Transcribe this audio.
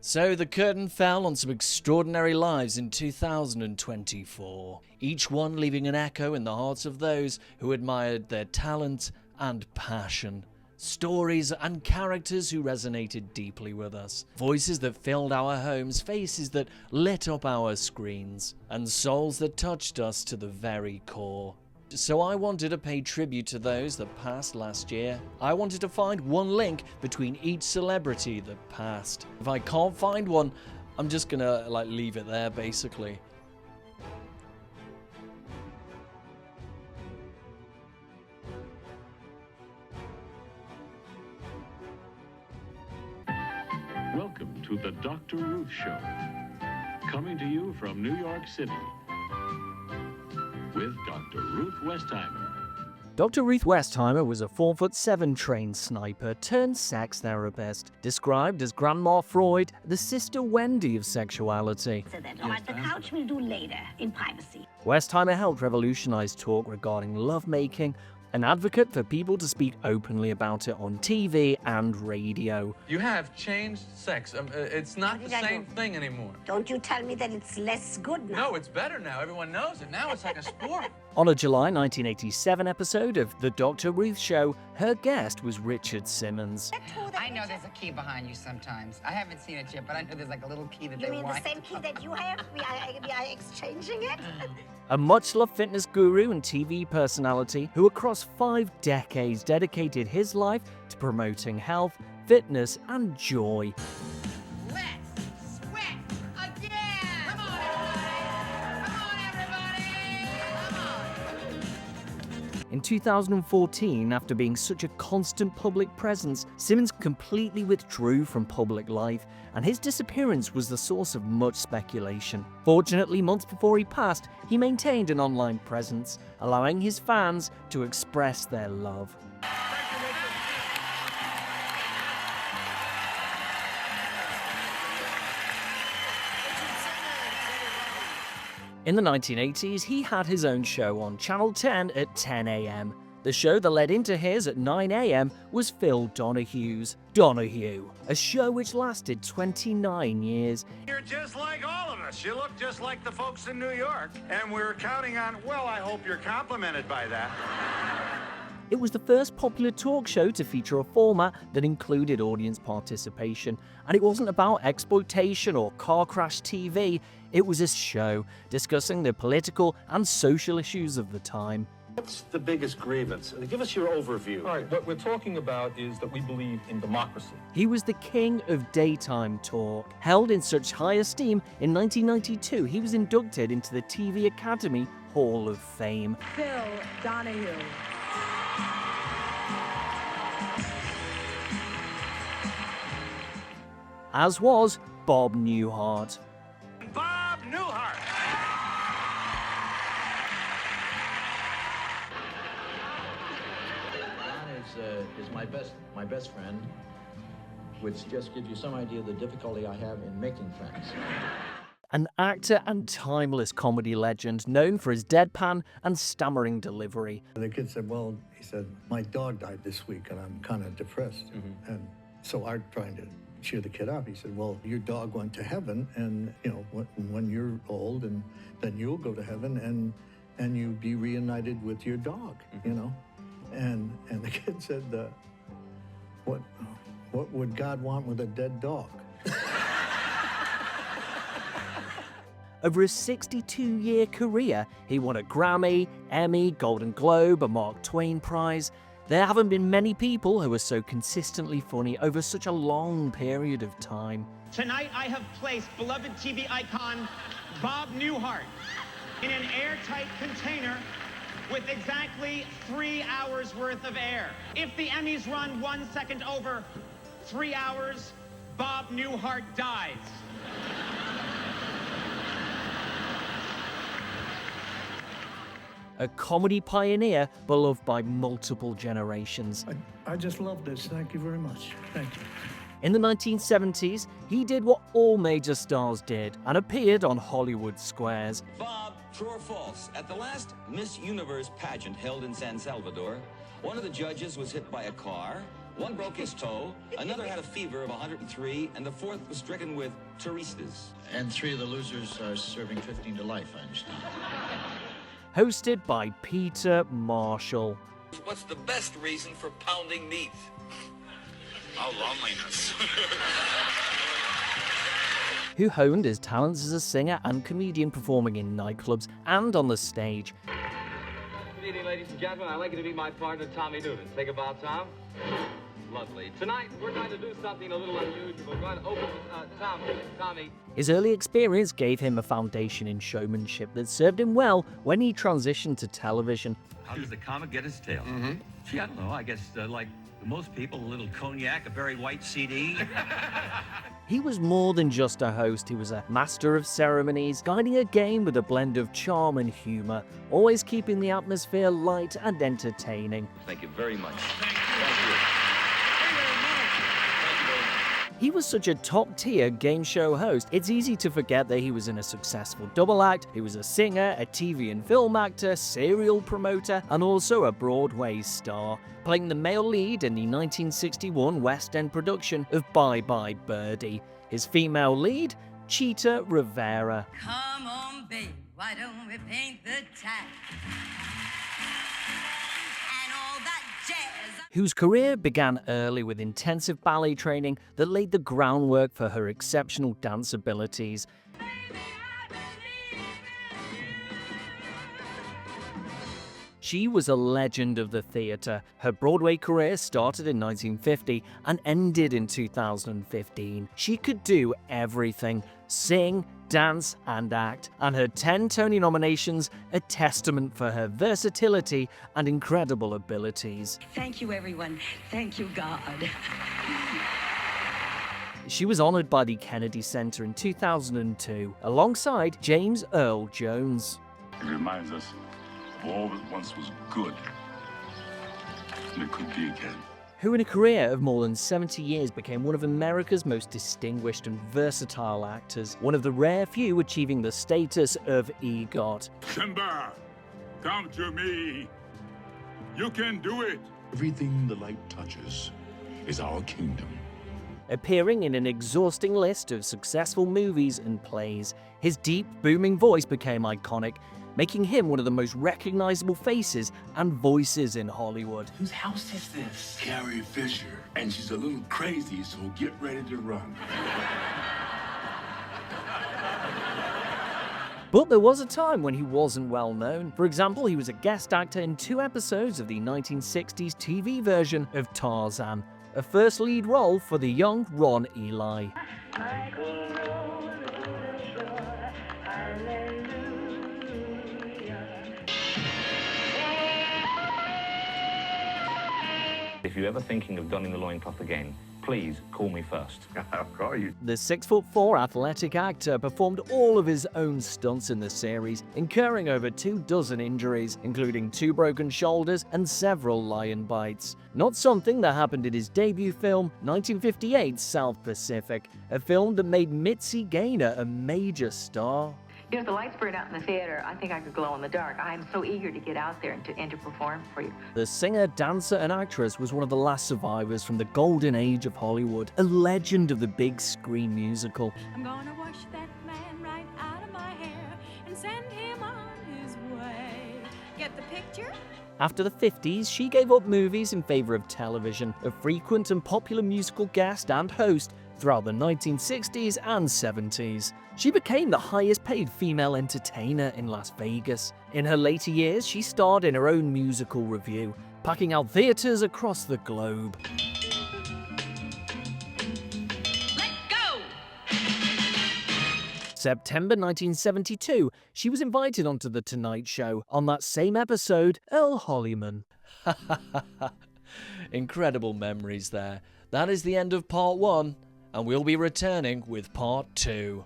So the curtain fell on some extraordinary lives in 2024, each one leaving an echo in the hearts of those who admired their talent and passion. Stories and characters who resonated deeply with us. Voices that filled our homes, faces that lit up our screens, and souls that touched us to the very core. So I wanted to pay tribute to those that passed last year. I wanted to find one link between each celebrity that passed. If I can't find one, I'm just gonna leave it there basically. Welcome to the Dr. Ruth Show, coming to you from New York City with Dr. Ruth Westheimer. Dr. Ruth Westheimer was a 4'7" trained sniper turned sex therapist, described as Grandma Freud, the Sister Wendy of sexuality. So that on the couch we'll do later, in privacy. Westheimer helped revolutionize talk regarding lovemaking, an advocate for people to speak openly about it on TV and radio. You have changed sex. It's not the same thing anymore. Don't you tell me that it's less good now. No, it's better now. Everyone knows it. Now it's like a sport. On a July 1987 episode of The Dr. Ruth Show, her guest was Richard Simmons. I know there's a key behind you sometimes. I haven't seen it yet, but I know there's like a little key that You they mean want. the same key that you have? We are exchanging it? A much-loved fitness guru and TV personality who across 5 decades dedicated his life to promoting health, fitness and joy. Let's sweat again! Come on, everybody! Come on, everybody! Come on! In 2014, after being such a constant public presence, Simmons completely withdrew from public life, and his disappearance was the source of much speculation. Fortunately, months before he passed, he maintained an online presence, allowing his fans to express their love. In the 1980s, he had his own show on Channel 10 at 10 a.m. The show that led into his at 9 a.m. was Phil Donahue's Donahue, a show which lasted 29 years. You're just like all of us. You look just like the folks in New York. And we're counting on, well, I hope you're complimented by that. It was the first popular talk show to feature a format that included audience participation, and it wasn't about exploitation or car crash TV. It was a show discussing the political and social issues of the time. What's the biggest grievance? Give us your overview. All right, what we're talking about is that we believe in democracy. He was the king of daytime talk. Held in such high esteem, in 1992 he was inducted into the TV Academy Hall of Fame. Phil Donahue. As was Bob Newhart. Bob Newhart. Is my best friend, which just gives you some idea of the difficulty I have in making friends. An actor and timeless comedy legend known for his deadpan and stammering delivery. The kid said, well, he said, my dog died this week and I'm kind of depressed. Mm-hmm. And so I'm trying to cheer the kid up. He said, well, your dog went to heaven and, you know, when you're old and then you'll go to heaven and you be reunited with your dog, mm-hmm. you know? And the kid said, what would God want with a dead dog? Over a 62-year career, he won a Grammy, Emmy, Golden Globe, a Mark Twain Prize. There haven't been many people who are so consistently funny over such a long period of time. Tonight I have placed beloved TV icon Bob Newhart in an airtight container with exactly 3 hours worth of air. If the Emmys run 1 second over 3 hours, Bob Newhart dies. A comedy pioneer beloved by multiple generations. I just love this. Thank you very much. Thank you. In the 1970s, he did what all major stars did and appeared on Hollywood squares. Bob, true or false, at the last Miss Universe pageant held in San Salvador, one of the judges was hit by a car, One broke his toe, another had a fever of 103, and the fourth was stricken with touristas. And 3 of the losers are serving 15 to life, I understand. Hosted by Peter Marshall. What's the best reason for pounding meat? Oh, loneliness. Who honed his talents as a singer and comedian, performing in nightclubs and on the stage. Good evening, ladies and gentlemen. I'd like you to meet my partner, Tommy Newton. Think about Tom? Lovely. Tonight, we're going to do something a little unusual. We're going to open Tommy. His early experience gave him a foundation in showmanship that served him well when he transitioned to television. How does the comic get his tail? Gee, I don't know. I guess, like most people, a little cognac, a very white CD. He was more than just a host. He was a master of ceremonies, guiding a game with a blend of charm and humor, always keeping the atmosphere light and entertaining. Thank you very much. He was such a top-tier game show host, it's easy to forget that he was in a successful double act, he was a singer, a TV and film actor, serial promoter, and also a Broadway star, playing the male lead in the 1961 West End production of Bye Bye Birdie. His female lead, Cheetah Rivera. Come on, babe, why don't we paint the town? And all that jazz. Whose career began early with intensive ballet training that laid the groundwork for her exceptional dance abilities. She was a legend of the theatre. Her Broadway career started in 1950 and ended in 2015. She could do everything: sing, dance, and act, and her 10 Tony nominations a testament for her versatility and incredible abilities. Thank you, everyone. Thank you, God. She was honored by the Kennedy Center in 2002, alongside James Earl Jones. It reminds us of all that once was good, and it could be again. Who in a career of more than 70 years became one of America's most distinguished and versatile actors, one of the rare few achieving the status of EGOT. Simba, come to me. You can do it. Everything the light touches is our kingdom. Appearing in an exhausting list of successful movies and plays, his deep, booming voice became iconic, making him one of the most recognizable faces and voices in Hollywood. Whose house is this? Carrie Fisher, and she's a little crazy, so get ready to run. But there was a time when he wasn't well known. For example, he was a guest actor in 2 episodes of the 1960s TV version of Tarzan, a first lead role for the young Ron Ely. If you're ever thinking of donning the loincloth again, please call me first. I'll call you. The 6'4" athletic actor performed all of his own stunts in the series, incurring over 24 injuries, including 2 broken shoulders and several lion bites. Not something that happened in his debut film, 1958's South Pacific, a film that made Mitzi Gaynor a major star. If the lights burn out in the theater, I think I could glow in the dark. I'm so eager to get out there and to perform for you. The singer, dancer, and actress was one of the last survivors from the golden age of Hollywood, a legend of the big screen musical. I'm gonna wash that man right out of my hair and send him on his way. Get the picture? After the 50s, she gave up movies in favor of television, a frequent and popular musical guest and host throughout the 1960s and 70s. She became the highest paid female entertainer in Las Vegas. In her later years, she starred in her own musical revue, packing out theaters across the globe. Let go! September 1972, she was invited onto The Tonight Show. On that same episode, Earl Holliman. Incredible memories there. That is the end of part 1, and we'll be returning with part 2.